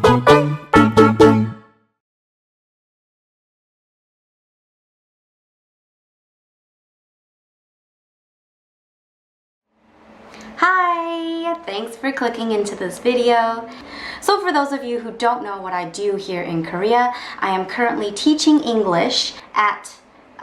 Hi! Thanks for clicking into this video. So for those of you who don't know what I do here in Korea, I am currently teaching English at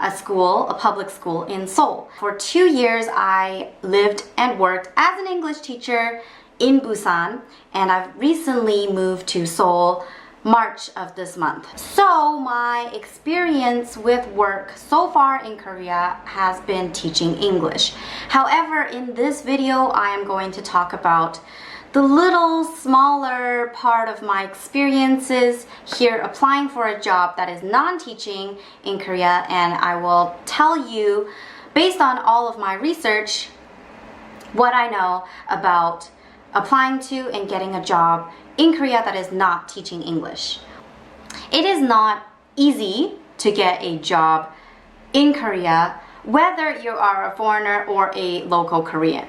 a school, a public school in Seoul. For 2 years, I lived and worked as an English teacher in Busan, and I've recently moved to Seoul March of this month. So my experience with work so far in Korea has been teaching English. However, in this video, I am going to talk about the little smaller part of my experiences here applying for a job that is non-teaching in Korea, and I will tell you, based on all of my research, what I know about applying to and getting a job in Korea that is not teaching English. It is not easy to get a job in Korea, whether you are a foreigner or a local Korean.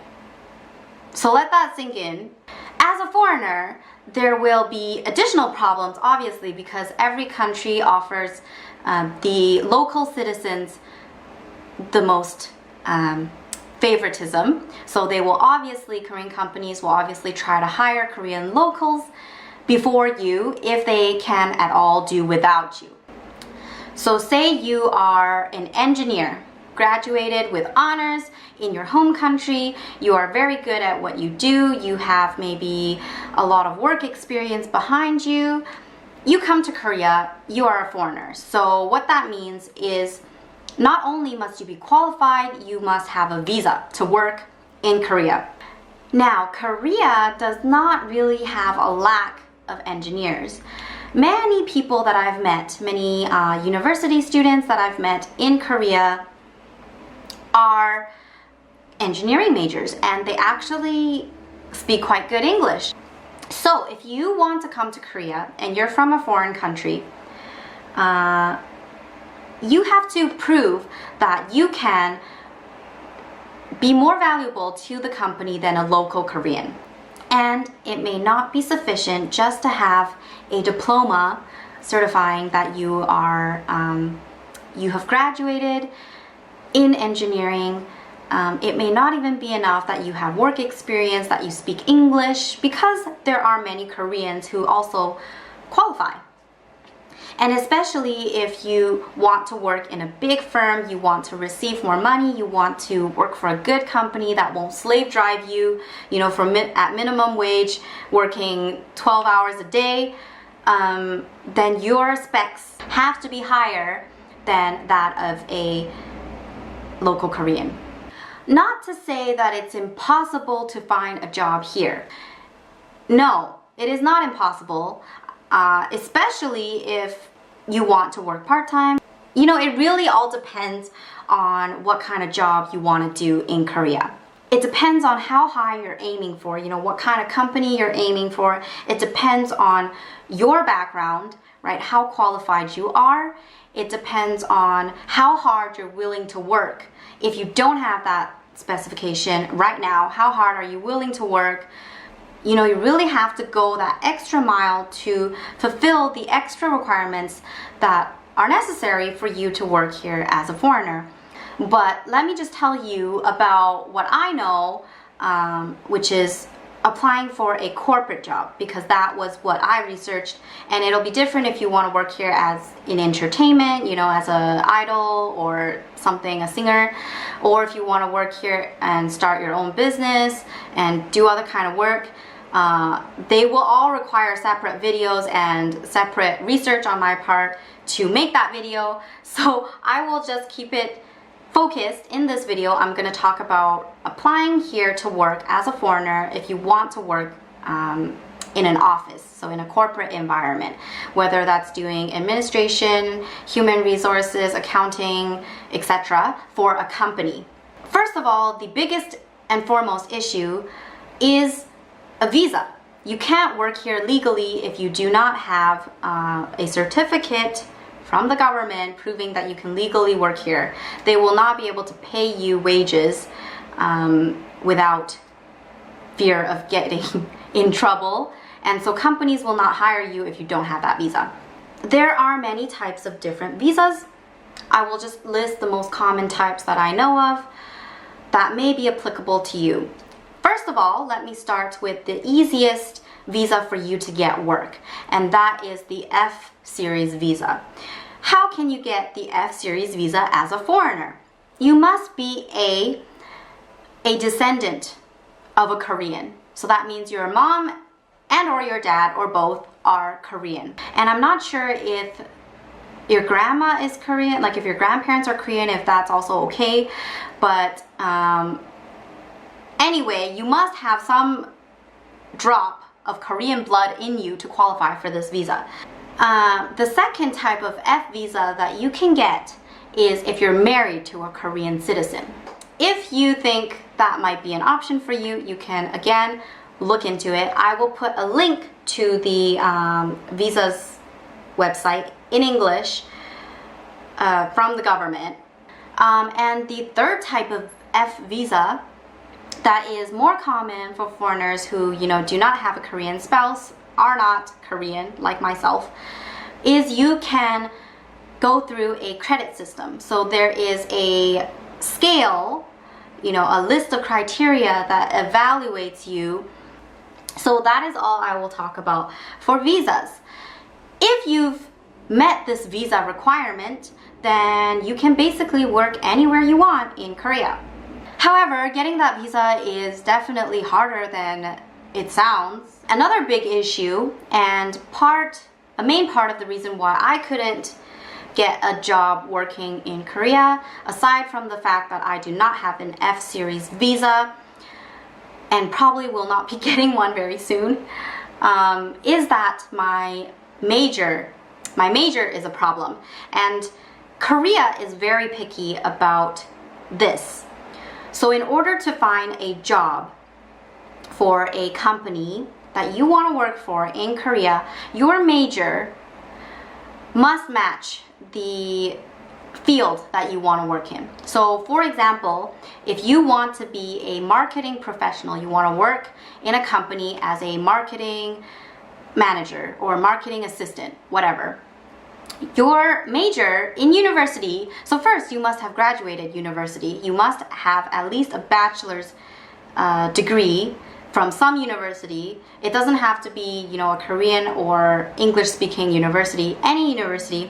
So let that sink in. As a foreigner, there will be additional problems, obviously, because every country offers the local citizens the most favoritism. So they will obviously, Korean companies will obviously try to hire Korean locals before you if they can at all do without you. So say you are an engineer, graduated with honors in your home country, you are very good at what you do, you have maybe a lot of work experience behind you, you come to Korea, you are a foreigner. So what that means is not only must you be qualified, you must have a visa to work in Korea. Now, Korea does not really have a lack of engineers. Many people that I've met, many university students that I've met in Korea are engineering majors, and they actually speak quite good English. So if you want to come to Korea and you're from a foreign country, you have to prove that you can be more valuable to the company than a local Korean. And it may not be sufficient just to have a diploma certifying that you are, you have graduated in engineering. It may not even be enough that you have work experience, that you speak English, because there are many Koreans who also qualify. And especially if you want to work in a big firm, you want to receive more money, you want to work for a good company that won't slave drive you, at minimum wage, working 12 hours a day, then your specs have to be higher than that of a local Korean. Not to say that it's impossible to find a job here. No, it is not impossible. Especially if you want to work part-time. It really all depends on what kind of job you want to do in Korea. It depends on how high you're aiming for, what kind of company you're aiming for. It depends on your background, right? How qualified you are. It depends on how hard you're willing to work. If you don't have that specification right now, how hard are you willing to work? You really have to go that extra mile to fulfill the extra requirements that are necessary for you to work here as a foreigner. But let me just tell you about what I know, which is applying for a corporate job, because that was what I researched, and it'll be different if you want to work here as in entertainment, as an idol or something, a singer, or if you want to work here and start your own business and do other kind of work. They will all require separate videos and separate research on my part to make that video, so I will just keep it focused in this video. I'm going to talk about applying here to work as a foreigner if you want to work in an office, so in a corporate environment, whether that's doing administration, human resources, accounting, etc. for a company. First of all, the biggest and foremost issue is a visa. You can't work here legally if you do not have a certificate from the government proving that you can legally work here. They will not be able to pay you wages without fear of getting in trouble And so companies will not hire you if you don't have that visa. There are many types of different visas. I will just list the most common types that I know of that may be applicable to you. First of all, let me start with the easiest visa for you to get work, and that is the F series visa. How can you get the F series visa as a foreigner? You must be a descendant of a Korean. So that means your mom and or your dad or both are Korean. And I'm not sure if your grandma is Korean, like if your grandparents are Korean, if that's also okay. But anyway, you must have some drop of Korean blood in you to qualify for this visa. The second type of F visa that you can get is if you're married to a Korean citizen. If you think that might be an option for you, you can again look into it. I will put a link to the visa's website in English from the government. And the third type of F visa that is more common for foreigners who, you know, do not have a Korean spouse, are not Korean like myself, is you can go through a credit system. So there is a scale, you know, a list of criteria that evaluates you. So that is all I will talk about for visas. If you've met this visa requirement, then you can basically work anywhere you want in Korea. However, getting that visa is definitely harder than it sounds. Another big issue and a main part of the reason why I couldn't get a job working in Korea, aside from the fact that I do not have an F series visa and probably will not be getting one very soon, is that my major is a problem. And Korea is very picky about this. So in order to find a job for a company that you want to work for in Korea, your major must match the field that you want to work in. So for example, if you want to be a marketing professional, you want to work in a company as a marketing manager or marketing assistant, whatever, your major in university, so first you must have graduated university, you must have at least a bachelor's degree from some university. It doesn't have to be, you know, a Korean or English speaking university, any university.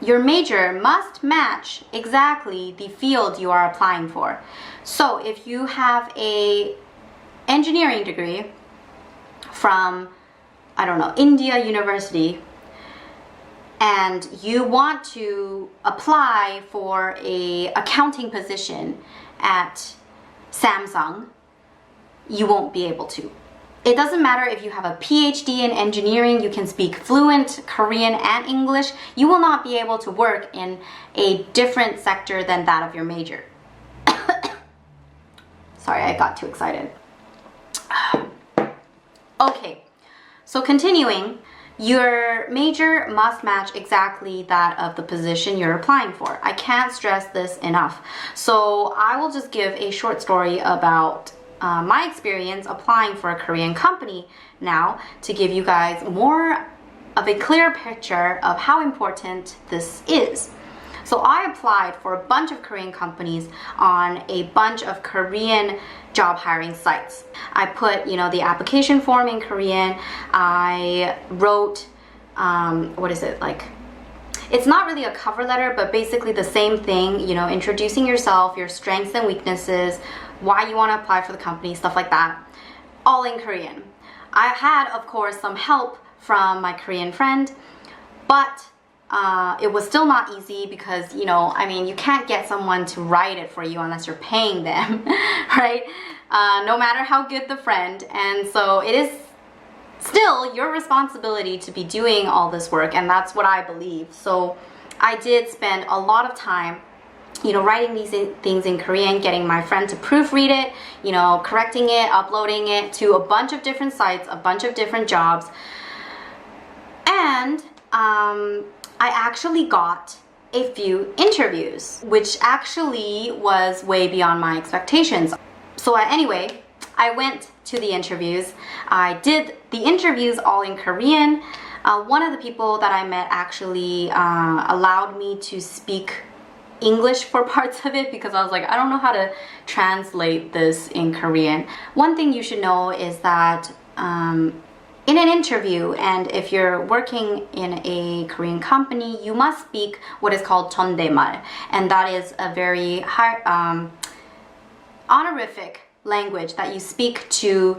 Your major must match exactly the field you are applying for. So if you have a engineering degree from, I don't know, India University, and you want to apply for a accounting position at Samsung, you won't be able to. It doesn't matter if you have a PhD in engineering, you can speak fluent Korean and English, you will not be able to work in a different sector than that of your major. Sorry, I got too excited. Okay, so continuing, your major must match exactly that of the position you're applying for. I can't stress this enough. So I will just give a short story about my experience applying for a Korean company now to give you guys more of a clear picture of how important this is. So I applied for a bunch of Korean companies on a bunch of Korean job hiring sites. I put, you know, the application form in Korean. I wrote, what is it, like, it's not really a cover letter, but basically the same thing, you know, introducing yourself, your strengths and weaknesses, why you want to apply for the company, stuff like that, all in Korean. I had, of course, some help from my Korean friend, but it was still not easy because, you know, I mean, you can't get someone to write it for you unless you're paying them, right? No matter how good the friend. And so it is still your responsibility to be doing all this work, and that's what I believe. So I did spend a lot of time, you know, writing these things in Korean, getting my friend to proofread it, you know, correcting it, uploading it to a bunch of different sites, a bunch of different jobs. And I actually got a few interviews, which actually was way beyond my expectations. So anyway, I went to the interviews. I did the interviews all in Korean. One of the people that I met actually allowed me to speak English for parts of it because I was like, I don't know how to translate this in Korean. One thing you should know is that in an interview, and if you're working in a Korean company, you must speak what is called 존댓말, and that is a very high, honorific language that you speak to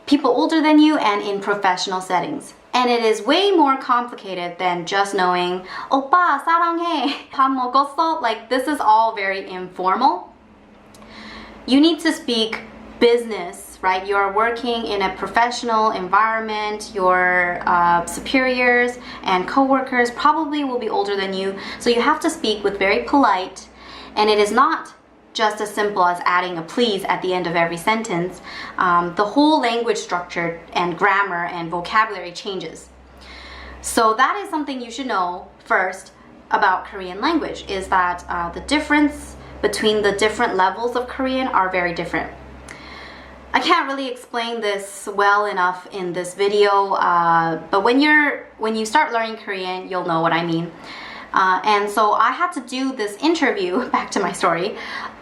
people older than you and in professional settings. And it is way more complicated than just knowing 오빠 사랑해, 밥 먹었어? Like, this is all very informal. You need to speak business, right? You're working in a professional environment. Your superiors and coworkers probably will be older than you. So you have to speak with very polite, and it is not just as simple as adding a please at the end of every sentence. The whole language structure and grammar and vocabulary changes. So that is something you should know first about Korean language, is that the difference between the different levels of Korean are very different. I can't really explain this well enough in this video, but when you start learning Korean, you'll know what I mean. And so I had to do this interview, back to my story,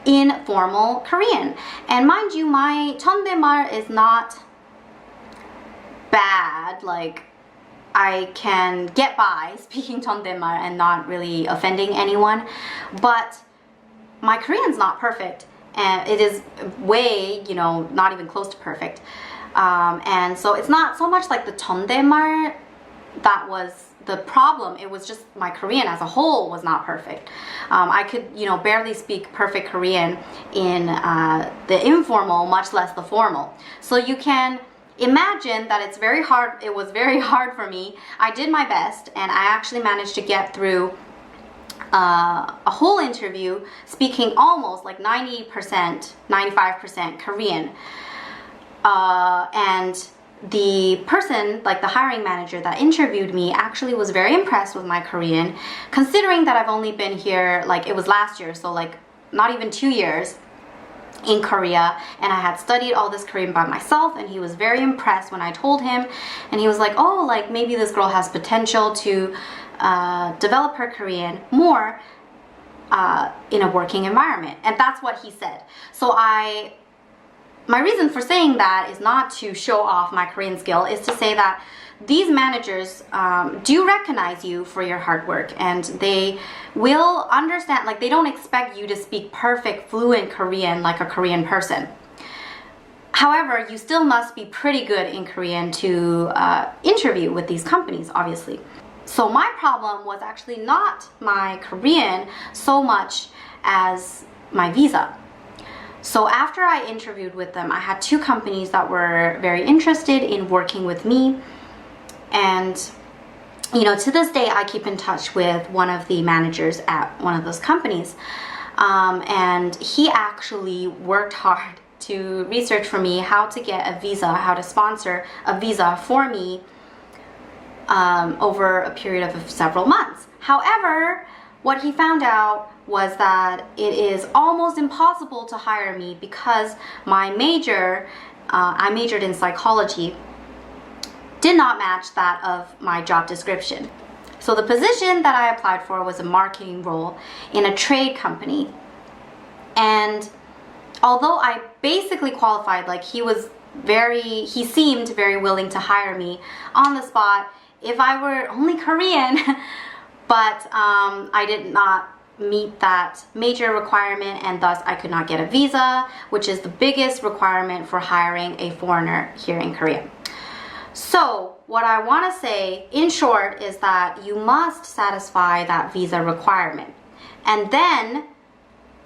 in formal Korean. And mind you, my 존댓말 is not bad. Like, I can get by speaking 존댓말 and not really offending anyone. But my Korean's not perfect. And it is way, not even close to perfect. And so it's not so much like the 존댓말 that was the problem. It was just my Korean as a whole was not perfect. I could, barely speak perfect Korean in the informal, much less the formal. So you can imagine that it's very hard. It was very hard for me. I did my best, and I actually managed to get through a whole interview speaking almost like 90%, 95% Korean. And the person, like the hiring manager that interviewed me, actually was very impressed with my Korean, considering that I've only been here, like, it was last year, so like not even 2 years in Korea, and I had studied all this Korean by myself, and he was very impressed when I told him, and he was like, oh, like maybe this girl has potential to develop her Korean more in a working environment. And that's what he said. So my reason for saying that is not to show off my Korean skill, is to say that these managers do recognize you for your hard work, and they will understand, like, they don't expect you to speak perfect, fluent Korean like a Korean person. However, you still must be pretty good in Korean to interview with these companies, obviously. So my problem was actually not my Korean so much as my visa. So after I interviewed with them, I had 2 companies that were very interested in working with me. And, to this day, I keep in touch with one of the managers at one of those companies. And he actually worked hard to research for me how to get a visa, how to sponsor a visa for me over a period of several months. However, what he found out was that it is almost impossible to hire me because my major, I majored in psychology, did not match that of my job description. So the position that I applied for was a marketing role in a trade company. And although I basically qualified, like he seemed very willing to hire me on the spot if I were only Korean, but I did not meet that major requirement, and thus I could not get a visa, which is the biggest requirement for hiring a foreigner here in Korea. So what I want to say in short is that you must satisfy that visa requirement, and then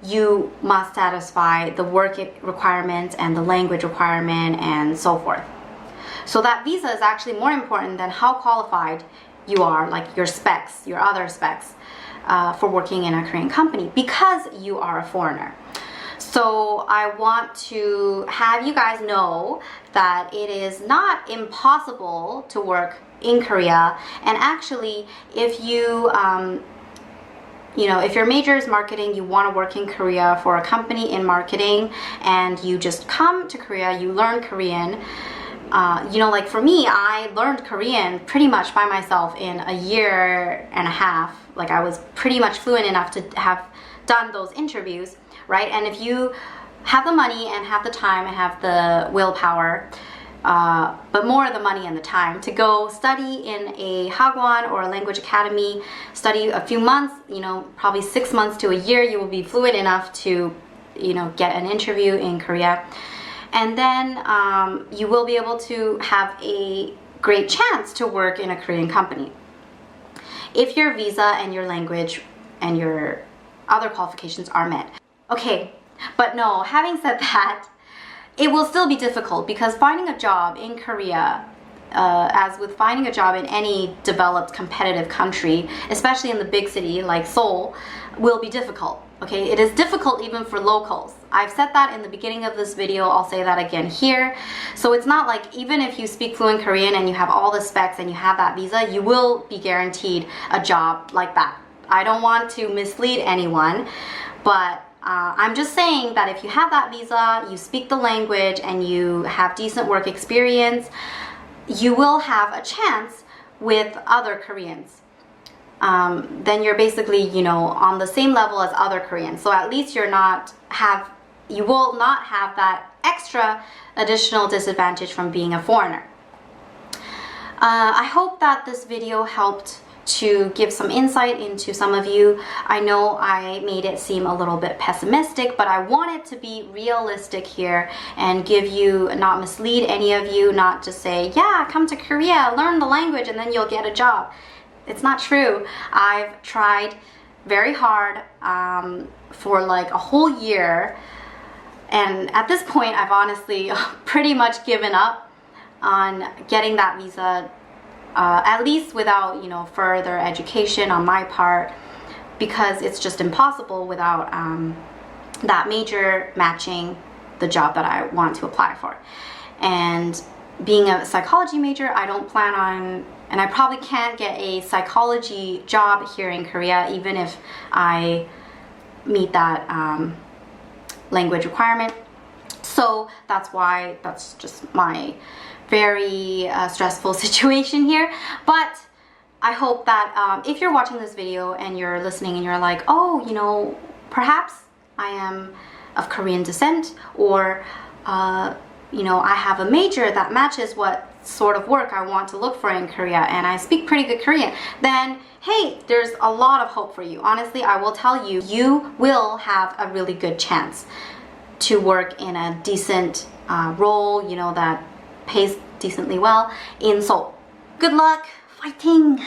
you must satisfy the work requirements and the language requirement and so forth. So that visa is actually more important than how qualified you are, like your specs, your other specs, for working in a Korean company, because you are a foreigner. So I want to have you guys know that it is not impossible to work in Korea, and actually if you if your major is marketing, you want to work in Korea for a company in marketing, and you just come to Korea, you learn Korean. Like for me, I learned Korean pretty much by myself in a year and a half. Like I was pretty much fluent enough to have done those interviews, right? And if you have the money and have the time and have the willpower, but more the money and the time to go study in a hagwon or a language academy, study a few months, probably 6 months to a year, you will be fluent enough to, get an interview in Korea. And then you will be able to have a great chance to work in a Korean company. If your visa and your language and your other qualifications are met. Okay, but no, having said that, it will still be difficult because finding a job in Korea, as with finding a job in any developed competitive country, especially in the big city like Seoul, will be difficult. Okay, it is difficult even for locals. I've said that in the beginning of this video, I'll say that again here. So it's not like even if you speak fluent Korean and you have all the specs and you have that visa, you will be guaranteed a job like that. I don't want to mislead anyone, but I'm just saying that if you have that visa, you speak the language, and you have decent work experience, you will have a chance with other Koreans. Then you're basically, on the same level as other Koreans. So at least you will not have that extra additional disadvantage from being a foreigner. I hope that this video helped to give some insight into some of you. I know I made it seem a little bit pessimistic, but I wanted to be realistic here and give you, not mislead any of you, not just say, yeah, come to Korea, learn the language, and then you'll get a job. It's not true. I've tried very hard for like a whole year, and at this point I've honestly pretty much given up on getting that visa, at least without further education on my part, because it's just impossible without that major matching the job that I want to apply for. And being a psychology major, I don't plan on, and I probably can't get a psychology job here in Korea even if I meet that language requirement. So that's just my very stressful situation here. But I hope that if you're watching this video and you're listening and you're like, oh, perhaps I am of Korean descent, or I have a major that matches what sort of work I want to look for in Korea, and I speak pretty good Korean, then hey, there's a lot of hope for you. Honestly, I will tell you, you will have a really good chance to work in a decent role, that pays decently well in Seoul. Good luck, fighting,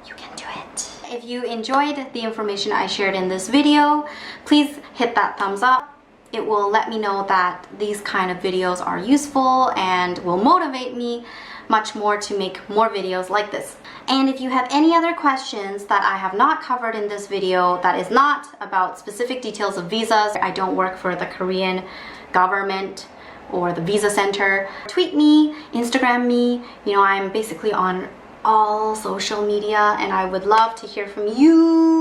you can do it. If you enjoyed the information I shared in this video, please hit that thumbs up. It will let me know that these kind of videos are useful and will motivate me much more to make more videos like this. And if you have any other questions that I have not covered in this video that is not about specific details of visas, I don't work for the Korean government or the visa center, tweet me, Instagram me. I'm basically on all social media, and I would love to hear from you.